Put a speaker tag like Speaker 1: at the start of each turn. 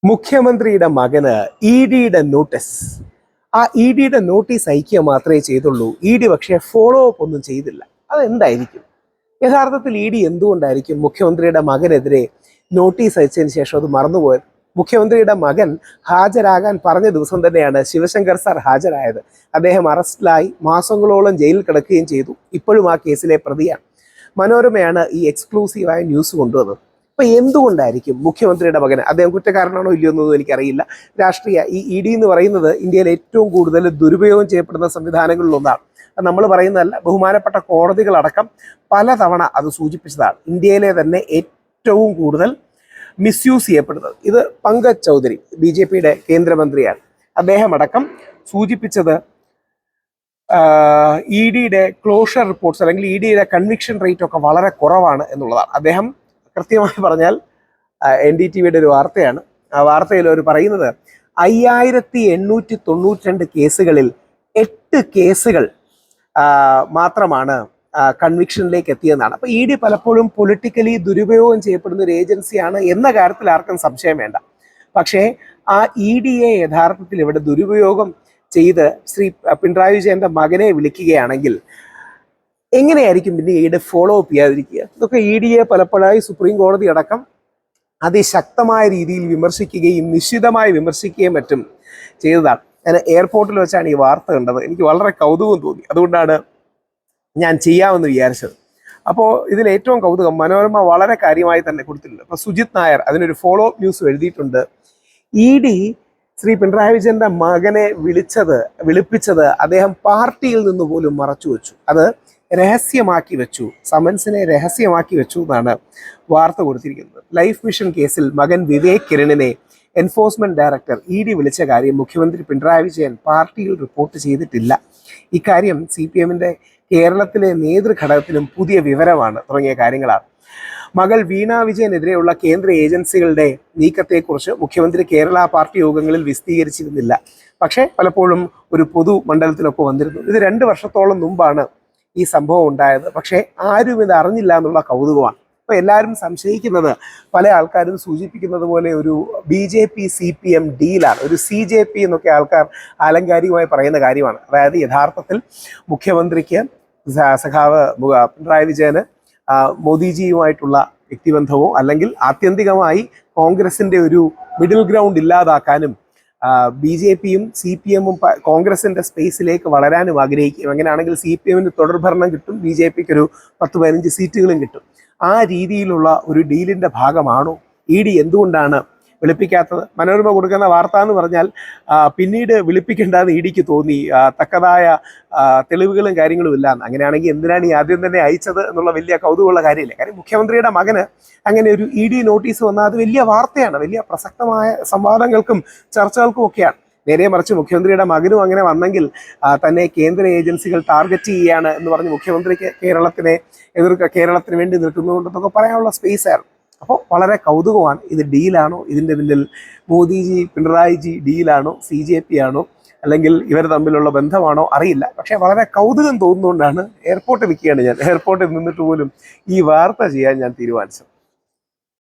Speaker 1: മുഖ്യമന്ത്രിയുടെ മകന് ഇ ഡിയുടെ നോട്ടീസ്. ആ ഇ ഡിയുടെ നോട്ടീസ് അയക്കുക മാത്രമേ ചെയ്തുള്ളൂ. ഇ ഡി പക്ഷേ ഫോളോ അപ്പ് ഒന്നും ചെയ്തില്ല. അതെന്തായിരിക്കും? യഥാർത്ഥത്തിൽ ഇ ഡി എന്തുകൊണ്ടായിരിക്കും മുഖ്യമന്ത്രിയുടെ മകനെതിരെ നോട്ടീസ് അയച്ചതിന് ശേഷം അത് മറന്നുപോയത്? മുഖ്യമന്ത്രിയുടെ മകൻ ഹാജരാകാൻ പറഞ്ഞ ദിവസം തന്നെയാണ് ശിവശങ്കർ സാർ ഹാജരായത്. അദ്ദേഹം അറസ്റ്റിലായി മാസങ്ങളോളം ജയിലിൽ കിടക്കുകയും ചെയ്തു. ഇപ്പോഴും ആ കേസിലെ പ്രതിയാണ്. മനോരമയാണ് ഈ എക്സ്ക്ലൂസീവായ ന്യൂസ് കൊണ്ടുവന്നത്. അപ്പൊ എന്തുകൊണ്ടായിരിക്കും മുഖ്യമന്ത്രിയുടെ മകന്, അദ്ദേഹം കുറ്റക്കാരനാണോ ഇല്ലയോ എന്നൊന്നും എനിക്കറിയില്ല. രാഷ്ട്രീയ ഇ ഡി എന്ന് പറയുന്നത് ഇന്ത്യയിൽ ഏറ്റവും കൂടുതൽ ദുരുപയോഗം ചെയ്യപ്പെടുന്ന സംവിധാനങ്ങളിലൊന്നാണ്. നമ്മൾ പറയുന്നതല്ല, ബഹുമാനപ്പെട്ട കോടതികളടക്കം പലതവണ അത് സൂചിപ്പിച്ചതാണ്. ഇന്ത്യയിലെ തന്നെ ഏറ്റവും കൂടുതൽ മിസ്യൂസ് ചെയ്യപ്പെടുന്നത്. ഇത് പങ്കജ് ചൗധരി BJPയുടെ കേന്ദ്രമന്ത്രിയാണ്. അദ്ദേഹം അടക്കം സൂചിപ്പിച്ചത് ഇ ഡിയുടെ ക്ലോഷർ റിപ്പോർട്ട്സ് അല്ലെങ്കിൽ ഇ ഡിയുടെ കൺവിക്ഷൻ റേറ്റ് ഒക്കെ വളരെ കുറവാണ് എന്നുള്ളതാണ്. അദ്ദേഹം കൃത്യമായി പറഞ്ഞാൽ NDTVയുടെ ഒരു വാർത്തയാണ്. ആ വാർത്തയിൽ അവർ പറയുന്നത് 5892 കേസുകളിൽ 8 കേസുകൾ മാത്രമാണ് കൺവിക്ഷനിലേക്ക് എത്തിയെന്നാണ്. അപ്പോൾ ഇ ഡി പലപ്പോഴും പൊളിറ്റിക്കലി ദുരുപയോഗം ചെയ്യപ്പെടുന്ന ഒരു ഏജൻസിയാണ് എന്ന കാര്യത്തിൽ ആർക്കും സംശയം വേണ്ട. പക്ഷേ ആ ഇ ഡിയെ യഥാർത്ഥത്തിൽ ഇവിടെ ദുരുപയോഗം ചെയ്ത് ശ്രീ പിണറായി വിജയന്റെ മകനെ വിളിക്കുകയാണെങ്കിൽ എങ്ങനെയായിരിക്കും പിന്നെ ഇ ഡി ഫോളോ അപ്പ് ചെയ്യാതിരിക്കുക? ഇതൊക്കെ ഇ ഡിയെ പലപ്പോഴായി സുപ്രീം കോടതി അടക്കം അതിശക്തമായ രീതിയിൽ വിമർശിക്കുകയും നിശ്ചിതമായി വിമർശിക്കുകയും മറ്റും ചെയ്തതാണ്. ഞാൻ എയർപോർട്ടിൽ വെച്ചാണ് ഈ വാർത്ത കണ്ടത്. എനിക്ക് വളരെ കൗതുകം തോന്നി. അതുകൊണ്ടാണ് ഞാൻ ചെയ്യാമെന്ന് വിചാരിച്ചത്. അപ്പോൾ ഇതിൽ ഏറ്റവും കൗതുകം മനോരമ വളരെ കാര്യമായി തന്നെ കൊടുത്തിട്ടുണ്ട്. അപ്പോൾ സുജിത് നായർ അതിനൊരു ഫോളോ അപ്പ് ന്യൂസ് എഴുതിയിട്ടുണ്ട്. ഇ ഡി ശ്രീ പിണറായി വിജയന്റെ മകനെ വിളിപ്പിച്ചത് അദ്ദേഹം പാർട്ടിയിൽ നിന്ന് പോലും മറച്ചു വെച്ചു. അത് രഹസ്യമാക്കി വെച്ചു, സമൻസിനെ രഹസ്യമാക്കി വെച്ചു എന്നാണ് വാർത്ത കൊടുത്തിരിക്കുന്നത്. ലൈഫ് മിഷൻ കേസിൽ മകൻ വിവേക് കിരണിനെ എൻഫോഴ്സ്മെന്റ് ഡയറക്ടർ ഇ ഡി വിളിച്ച കാര്യം മുഖ്യമന്ത്രി പിണറായി വിജയൻ പാർട്ടിയിൽ റിപ്പോർട്ട് ചെയ്തിട്ടില്ല. ഇക്കാര്യം CPMന്റെ കേരളത്തിലെ നേതൃഘടകത്തിനും പുതിയ വിവരമാണ് തുടങ്ങിയ കാര്യങ്ങളാണ്. മകൾ വീണ വിജയനെതിരെയുള്ള കേന്ദ്ര ഏജൻസികളുടെ നീക്കത്തെക്കുറിച്ച് മുഖ്യമന്ത്രി കേരള പാർട്ടി യോഗങ്ങളിൽ വിശദീകരിച്ചിരുന്നില്ല. പക്ഷേ പലപ്പോഴും ഒരു പൊതു മണ്ഡലത്തിലൊക്കെ വന്നിരുന്നു. ഇത് 2 വർഷത്തോളം മുമ്പാണ് ഈ സംഭവം ഉണ്ടായത്. പക്ഷേ ആരും ഇത് അറിഞ്ഞില്ല എന്നുള്ള കൗതുകമാണ്. അപ്പോൾ എല്ലാവരും സംശയിക്കുന്നത്, പല ആൾക്കാരും സൂചിപ്പിക്കുന്നത് പോലെ ഒരു BJP CPM ഡീലാണ്, ഒരു CJP എന്നൊക്കെ ആൾക്കാർ ആലങ്കാരികമായി പറയുന്ന കാര്യമാണ്. അതായത് യഥാർത്ഥത്തിൽ മുഖ്യമന്ത്രിക്ക് സഖാവ് പിണറായി വിജയന് മോദിജിയുമായിട്ടുള്ള വ്യക്തിബന്ധമോ അല്ലെങ്കിൽ ആത്യന്തികമായി കോൺഗ്രസിന്റെ ഒരു മിഡിൽ ഗ്രൗണ്ട് ഇല്ലാതാക്കാനും BJPയും CPMും കോൺഗ്രസിന്റെ സ്പേസിലേക്ക് വളരാനും ആഗ്രഹിക്കും. അങ്ങനെയാണെങ്കിൽ CPMന് തുടർഭരണം കിട്ടും, BJPക്ക് ഒരു 10-15 സീറ്റുകളും കിട്ടും. ആ രീതിയിലുള്ള ഒരു ഡീലിന്റെ ഭാഗമാണോ ഇ ഡി? എന്തുകൊണ്ടാണ് വിളിപ്പിക്കാത്തത്? മനോരമ കൊടുക്കുന്ന വാർത്ത എന്ന് പറഞ്ഞാൽ പിന്നീട് വിളിപ്പിക്കേണ്ടതെന്ന് ഇ ഡിക്ക് തോന്നി, തക്കതായ തെളിവുകളും കാര്യങ്ങളും ഇല്ല. അങ്ങനെയാണെങ്കിൽ എന്തിനാണ് ഈ ആദ്യം തന്നെ അയച്ചത് എന്നുള്ള വലിയ കൗതുകമുള്ള കാര്യമില്ല. കാര്യം മുഖ്യമന്ത്രിയുടെ മകന് അങ്ങനെ ഒരു ഇ ഡി നോട്ടീസ് വന്നാൽ അത് വലിയ വാർത്തയാണ്, വലിയ പ്രസക്തമായ സംവാദങ്ങൾക്കും ചർച്ചകൾക്കും ഒക്കെയാണ്. നേരെ മറിച്ച് മുഖ്യമന്ത്രിയുടെ മകനും അങ്ങനെ വന്നെങ്കിൽ തന്നെ കേന്ദ്ര ഏജൻസികൾ ടാർഗറ്റ് ചെയ്യുകയാണ് എന്ന് പറഞ്ഞ് മുഖ്യമന്ത്രിക്ക് കേരളത്തിന് വേണ്ടി നിൽക്കുന്നുണ്ടെന്നൊക്കെ പറയാനുള്ള സ്പേസ് ആയിരുന്നു. അപ്പോൾ വളരെ കൗതുകമാണ്. ഇത് ഡീലാണോ? ഇതിൻ്റെ പിന്നിൽ മോദിജി പിണറായിജി ഡീലാണോ? CJP ആണോ? അല്ലെങ്കിൽ ഇവർ തമ്മിലുള്ള ബന്ധമാണോ? അറിയില്ല. പക്ഷേ വളരെ കൗതുകം തോന്നുന്നതുകൊണ്ടാണ് എയർപോർട്ടിൽ നിൽക്കുകയാണ് ഞാൻ. എയർപോർട്ടിൽ നിന്നിട്ട് പോലും ഈ വാർത്ത ചെയ്യാൻ ഞാൻ തീരുമാനിച്ചത്.